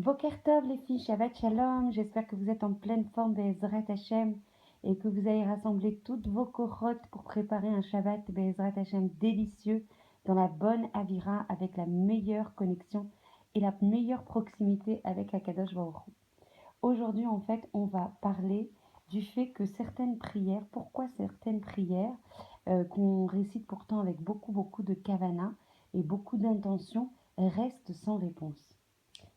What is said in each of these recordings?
Boker Tov les filles, Shabbat Shalom, j'espère que vous êtes en pleine forme Be'ezrat Hashem et que vous allez rassembler toutes vos korotes pour préparer un Shabbat Be'ezrat Hashem délicieux dans la bonne avira avec la meilleure connexion et la meilleure proximité avec Akadosh Baruch Hu. Aujourd'hui en fait on va parler du fait que certaines prières, pourquoi certaines prières qu'on récite pourtant avec beaucoup de kavana et beaucoup d'intention restent sans réponse.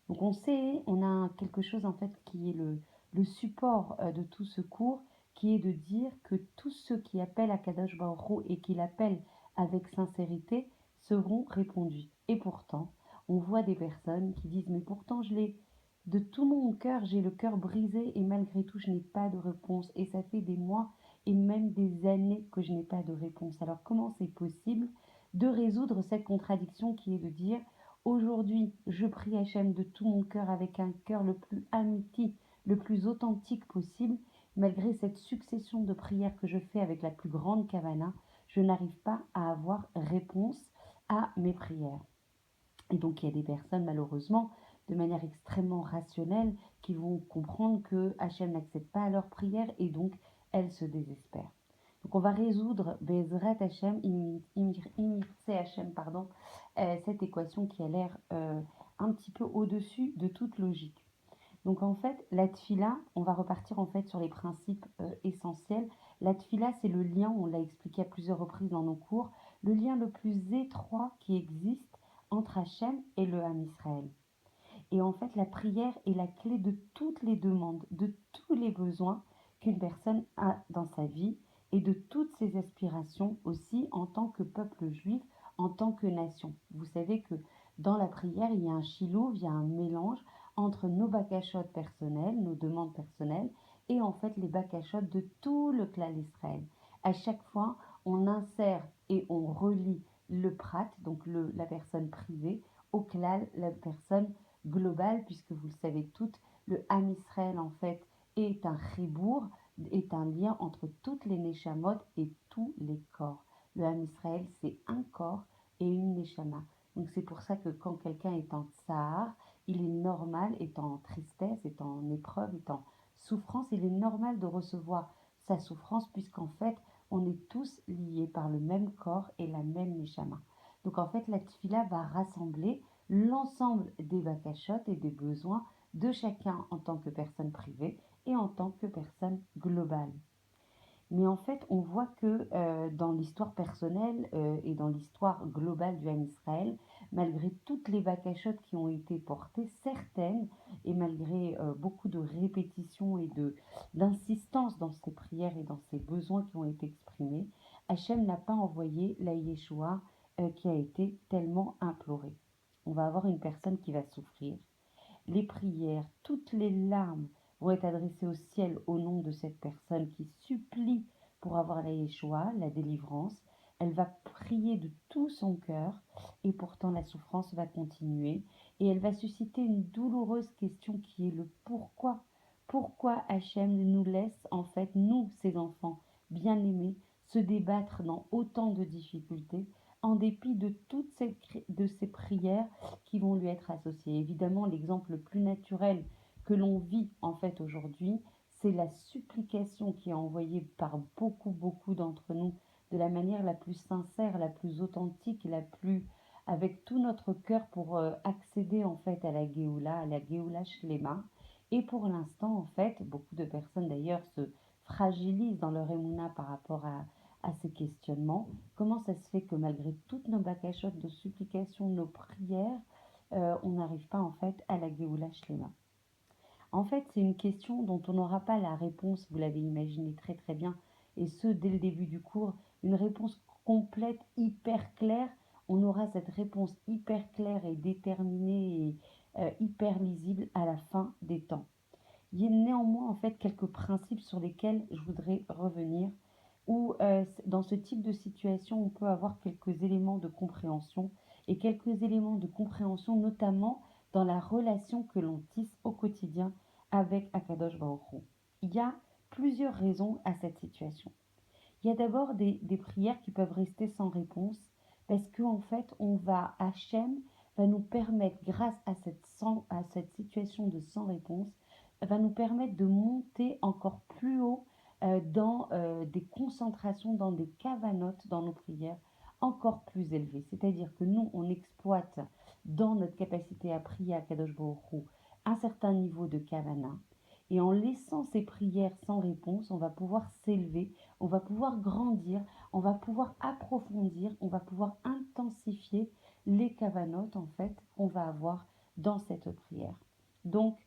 Donc on sait, on a quelque chose en fait qui est le support de tout ce cours, qui est de dire que tous ceux qui appellent à Kadosh Baruch Hu et qui l'appellent avec sincérité seront répondus. Et pourtant, on voit des personnes qui disent mais pourtant de tout mon cœur, j'ai le cœur brisé et malgré tout je n'ai pas de réponse et ça fait des mois et même des années que je n'ai pas de réponse. Alors comment c'est possible de résoudre cette contradiction qui est de dire aujourd'hui, je prie Hachem de tout mon cœur avec un cœur le plus amiti, le plus authentique possible. Malgré cette succession de prières que je fais avec la plus grande kavana, je n'arrive pas à avoir réponse à mes prières. Et donc il y a des personnes malheureusement, de manière extrêmement rationnelle, qui vont comprendre que Hachem n'accepte pas leurs prières et donc elles se désespèrent. Donc on va résoudre Bezrat Hachem, Imirtse Hachem, pardon, cette équation qui a l'air un petit peu au-dessus de toute logique. Donc en fait, la tfila, on va repartir en fait sur les principes essentiels. La tfila, c'est le lien, on l'a expliqué à plusieurs reprises dans nos cours, le lien le plus étroit qui existe entre Hachem et le Ham Israël. Et en fait, la prière est la clé de toutes les demandes, de tous les besoins qu'une personne a dans sa vie et de toutes ses aspirations aussi en tant que peuple juif, en tant que nation. Vous savez que dans la prière, il y a un shilouv, il y a un mélange entre nos bakashot personnels, nos demandes personnelles, et en fait les bakashot de tout le clan d'Israël. À chaque fois, on insère et on relie le prat, donc la personne privée, au klal, la personne globale, puisque vous le savez toutes, le Ham Israël en fait est un chibour, est un lien entre toutes les neshamot et tous les corps. Le Ham Israël, c'est un corps et une neshama. Donc c'est pour ça que quand quelqu'un est en tsar, il est normal, est en tristesse, est en épreuve, est en souffrance, il est normal de recevoir sa souffrance puisqu'en fait, on est tous liés par le même corps et la même neshama. Donc en fait, la tfila va rassembler l'ensemble des bakashot et des besoins de chacun en tant que personne privée et en tant que personne globale. Mais en fait, on voit que dans l'histoire personnelle et dans l'histoire globale du Ham Israël, malgré toutes les bakashot qui ont été portées, certaines, et malgré beaucoup de répétitions et d'insistance dans ces prières et dans ces besoins qui ont été exprimés, Hachem n'a pas envoyé la Yeshua qui a été tellement implorée. On va avoir une personne qui va souffrir. Les prières, toutes les larmes vont être adressées au ciel au nom de cette personne qui supplie pour avoir la Yeshua, la délivrance. Elle va prier de tout son cœur et pourtant la souffrance va continuer et elle va susciter une douloureuse question qui est le pourquoi. Pourquoi Hachem nous laisse en fait, nous, ses enfants bien-aimés, se débattre dans autant de difficultés en dépit de de ces prières qui vont lui être associées. Évidemment, l'exemple le plus naturel que l'on vit en fait aujourd'hui, c'est la supplication qui est envoyée par beaucoup d'entre nous de la manière la plus sincère, la plus authentique, la plus avec tout notre cœur pour accéder en fait à la Géoula Shlema. Et pour l'instant, en fait, beaucoup de personnes d'ailleurs se fragilisent dans leur émouna par rapport à ces questionnements. Comment ça se fait que malgré toutes nos bakashot, nos supplications, nos prières, on n'arrive pas en fait à la Géoula Shlema? En fait, c'est une question dont on n'aura pas la réponse, vous l'avez imaginé très bien, et ce dès le début du cours, une réponse complète, hyper claire. On aura cette réponse hyper claire et déterminée et hyper lisible à la fin des temps. Il y a néanmoins en fait quelques principes sur lesquels je voudrais revenir, où dans ce type de situation, on peut avoir quelques éléments de compréhension et quelques éléments de compréhension notamment dans la relation que l'on tisse au quotidien avec Akadosh Baruch Hu. Il y a plusieurs raisons à cette situation. Il y a d'abord des prières qui peuvent rester sans réponse parce qu'en fait, Hachem va nous permettre, grâce à cette situation de sans réponse va nous permettre de monter encore plus haut dans des concentrations, dans des cavanotes dans nos prières encore plus élevées. C'est-à-dire que nous, on exploite dans notre capacité à prier à Kadosh Baruch Hu un certain niveau de kavana. Et en laissant ces prières sans réponse, on va pouvoir s'élever, on va pouvoir grandir, on va pouvoir approfondir, on va pouvoir intensifier les kavanotes en fait qu'on va avoir dans cette prière. Donc,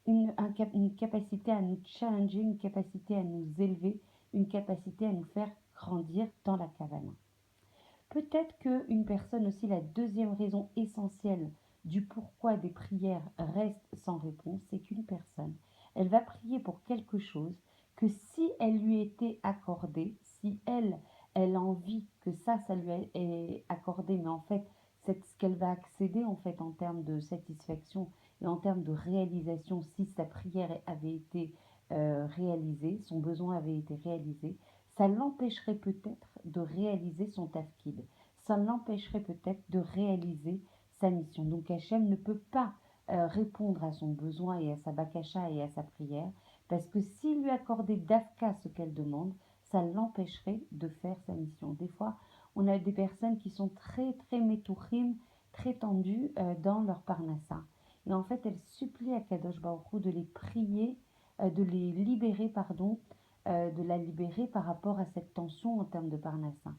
une capacité à nous challenger, une capacité à nous élever, une capacité à nous faire grandir dans la kavana. Peut-être qu'une personne aussi, la deuxième raison essentielle du pourquoi des prières restent sans réponse, c'est qu'une personne, elle va prier pour quelque chose que si elle lui était accordée, si elle a envie que ça lui est accordé, mais en fait, c'est ce qu'elle va accéder en fait en termes de satisfaction et en termes de réalisation, si sa prière avait été réalisée, son besoin avait été réalisé, ça l'empêcherait peut-être de réaliser son tafkid. Ça l'empêcherait peut-être de réaliser sa mission. Donc Hachem ne peut pas répondre à son besoin et à sa bakasha et à sa prière, parce que s'il lui accordait d'Afka ce qu'elle demande, ça l'empêcherait de faire sa mission. Des fois, on a des personnes qui sont très très métouchim, très tendues dans leur parnassa. Et en fait, elles supplient à Kadosh Baruch Hu de les prier, de les libérer, pardon, de la libérer par rapport à cette tension en termes de parnassa.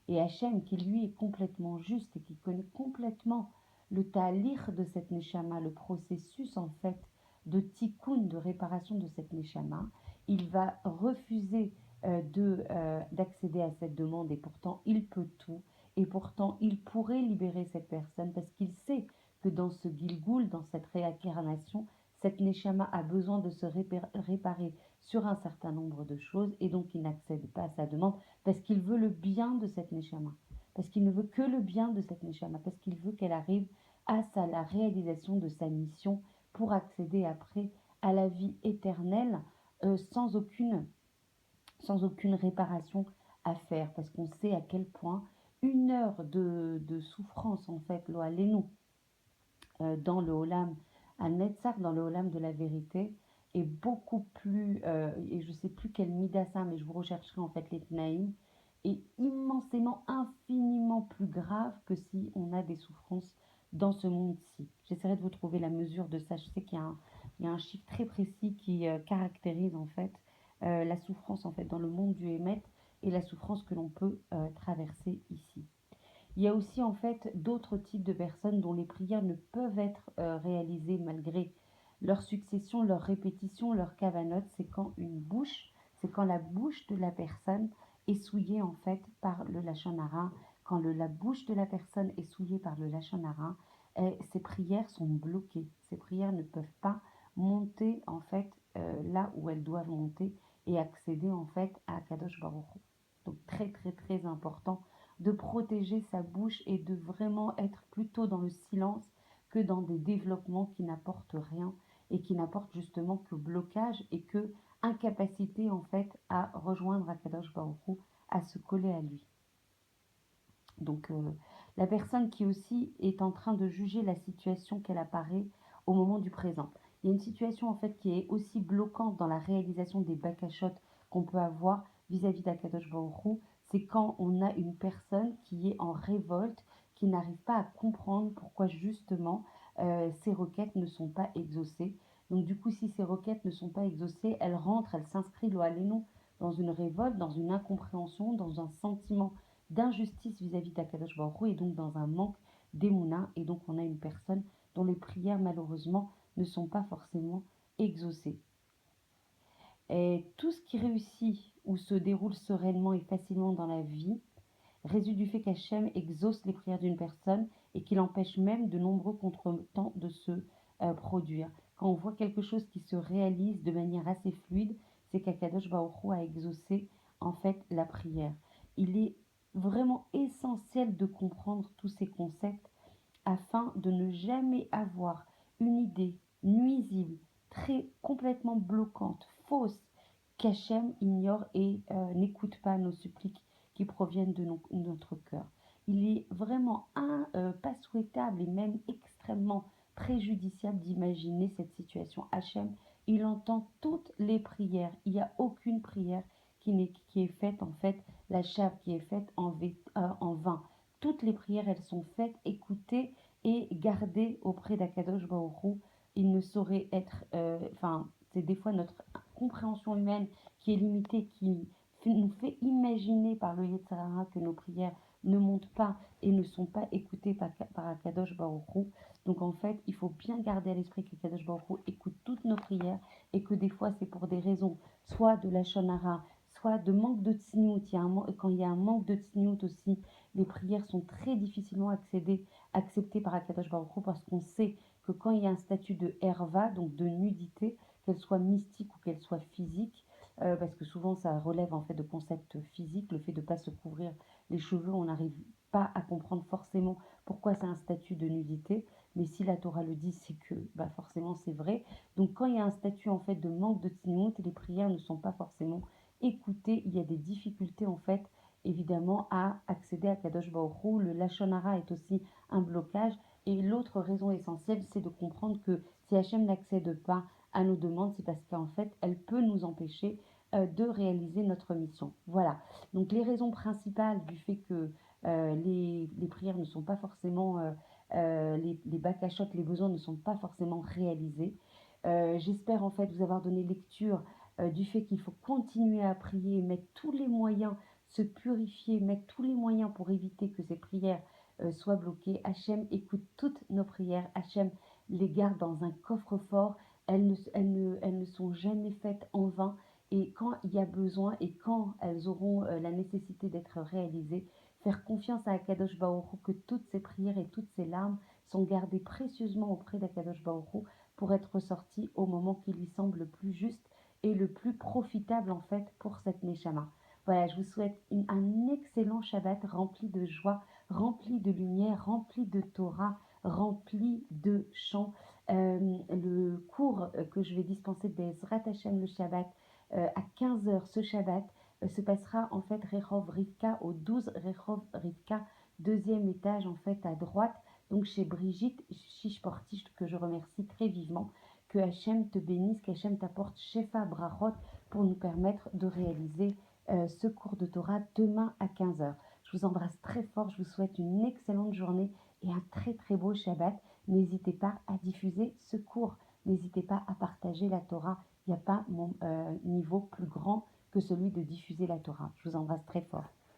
Et Hachem, qui lui est complètement juste et qui connaît complètement le ta'alir de cette neshama, le processus en fait de tikkun, de réparation de cette neshama, il va refuser d'accéder à cette demande et pourtant il peut tout et pourtant il pourrait libérer cette personne parce qu'il sait que dans ce Gilgoul, dans cette réincarnation, cette neshama a besoin de se réparer sur un certain nombre de choses et donc il n'accède pas à sa demande parce qu'il veut le bien de cette neshama, parce qu'il ne veut que le bien de cette neshama, parce qu'il veut qu'elle arrive à la réalisation de sa mission pour accéder après à la vie éternelle sans aucune réparation à faire, parce qu'on sait à quel point une heure de souffrance en fait, lo alenu, dans le Olam à Netzach, dans le Olam de la vérité, est beaucoup plus, et je ne sais plus quel midassa, mais je vous rechercherai en fait les Tnaïm, est immensément, infiniment plus grave que si on a des souffrances dans ce monde-ci. J'essaierai de vous trouver la mesure de ça. Je sais il y a un chiffre très précis qui caractérise en fait la souffrance en fait dans le monde du Hémet et la souffrance que l'on peut traverser ici. Il y a aussi en fait d'autres types de personnes dont les prières ne peuvent être réalisées malgré leur succession, leur répétition, leur kavanot. C'est quand la bouche de la personne est souillée en fait par le lachon hara. Quand la bouche de la personne est souillée par le lachon hara, ces prières sont bloquées. Ces prières ne peuvent pas monter en fait là où elles doivent monter et accéder en fait à Kadosh Baruch Hu. Donc très très très important de protéger sa bouche et de vraiment être plutôt dans le silence que dans des développements qui n'apportent rien et qui n'apportent justement que blocage et que incapacité en fait à rejoindre Akadosh Baruch Hu, à se coller à lui. Donc la personne qui aussi est en train de juger la situation qu'elle apparaît au moment du présent. Il y a une situation en fait qui est aussi bloquante dans la réalisation des bakashot qu'on peut avoir vis-à-vis d'Akadosh Baruch Hu, c'est quand on a une personne qui est en révolte, qui n'arrive pas à comprendre pourquoi justement ces requêtes ne sont pas exaucées. Donc du coup, si ces requêtes ne sont pas exaucées, elle rentre, elle s'inscrit lo alénon dans une révolte, dans une incompréhension, dans un sentiment d'injustice vis-à-vis d'Akadosh Baruch Hu et donc dans un manque d'émouna. Et donc on a une personne dont les prières malheureusement ne sont pas forcément exaucées. Et tout ce qui réussit ou se déroule sereinement et facilement dans la vie résulte du fait qu'Hachem exauce les prières d'une personne et qu'il empêche même de nombreux contretemps de se produire. Quand on voit quelque chose qui se réalise de manière assez fluide, c'est qu'Akadosh Baruch Hu a exaucé en fait la prière. Il est vraiment essentiel de comprendre tous ces concepts afin de ne jamais avoir une idée nuisible, très complètement bloquante, fausse, qu'Hachem ignore et n'écoute pas nos suppliques qui proviennent de notre cœur. Il est vraiment pas souhaitable et même extrêmement préjudiciable d'imaginer cette situation. Hachem, il entend toutes les prières. Il n'y a aucune prière qui est faite, en fait, la chave qui est faite en vain. Toutes les prières, elles sont faites, écoutées et gardées auprès d'Akadosh Baruch Hu. Il ne saurait être, c'est des fois notre compréhension humaine qui est limitée, qui nous fait imaginer par le Yetzer Hara que nos prières ne montent pas et ne sont pas écoutées par Akadosh Baruch Hu. Donc en fait, il faut bien garder à l'esprit que Akadosh Baruch Hu écoute toutes nos prières et que des fois c'est pour des raisons soit de la Lachon Hara, soit de manque de tzniut. Quand il y a un manque de tzniut aussi, les prières sont très difficilement acceptées par Akadosh Baruch Hu parce qu'on sait que quand il y a un statut de herva, donc de nudité, qu'elle soit mystique ou qu'elle soit physique, parce que souvent ça relève en fait de concepts physiques, le fait de ne pas se couvrir les cheveux, on n'arrive pas à comprendre forcément pourquoi c'est un statut de nudité, mais si la Torah le dit, c'est que forcément c'est vrai. Donc quand il y a un statut en fait de manque de tzniut, les prières ne sont pas forcément écoutées, il y a des difficultés en fait évidemment à accéder à Kadosh Baruch Hu. Le Lachon Hara est aussi un blocage, et l'autre raison essentielle, c'est de comprendre que si Hachem n'accède pas à nos demandes, c'est parce qu'en fait elle peut nous empêcher de réaliser notre mission. Voilà, donc les raisons principales du fait que les prières ne sont pas forcément, les bakashot, les besoins ne sont pas forcément réalisés. J'espère en fait vous avoir donné lecture du fait qu'il faut continuer à prier, mettre tous les moyens, se purifier, mettre tous les moyens pour éviter que ces prières soient bloquées. Hachem écoute toutes nos prières, Hachem les garde dans un coffre-fort, elles ne sont jamais faites en vain. Et quand il y a besoin et quand elles auront la nécessité d'être réalisées, faire confiance à Akadosh Baruch Hu que toutes ces prières et toutes ces larmes sont gardées précieusement auprès d'Akadosh Baruch Hu pour être ressorties au moment qui lui semble le plus juste et le plus profitable en fait pour cette Neshama. Voilà, je vous souhaite un excellent Shabbat rempli de joie, rempli de lumière, rempli de Torah, rempli de chants. Le cours que je vais dispenser Bezrat Hashem le Shabbat à 15 heures ce Shabbat se passera en fait Rehov Rivka au 12 Rehov Rivka, deuxième étage en fait à droite, donc chez Brigitte Shishportish, que je remercie très vivement. Que Hachem te bénisse, qu'Hachem t'apporte Shefa Brachot pour nous permettre de réaliser ce cours de Torah demain à 15 heures. Je vous embrasse très fort, je vous souhaite une excellente journée et un très très beau Shabbat. N'hésitez pas à diffuser ce cours, n'hésitez pas à partager la Torah. Il n'y a pas mon niveau plus grand que celui de diffuser la Torah. Je vous embrasse très fort.